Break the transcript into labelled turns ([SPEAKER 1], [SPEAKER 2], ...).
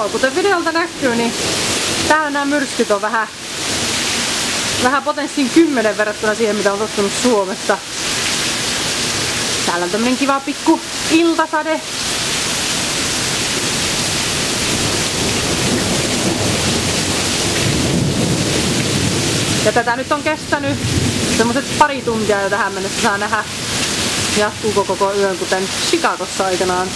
[SPEAKER 1] Joo, kuten videolta näkyy, niin täällä nämä myrskyt on vähän potenssiin 10 verrattuna siihen, mitä on tottunut Suomessa. Täällä on tämmönen kiva pikku iltasade. Ja tätä nyt on kestänyt semmoset pari tuntia jo tähän mennessä, saa nähdä jatkuuko koko yön, kuten Chicagossa aikanaan.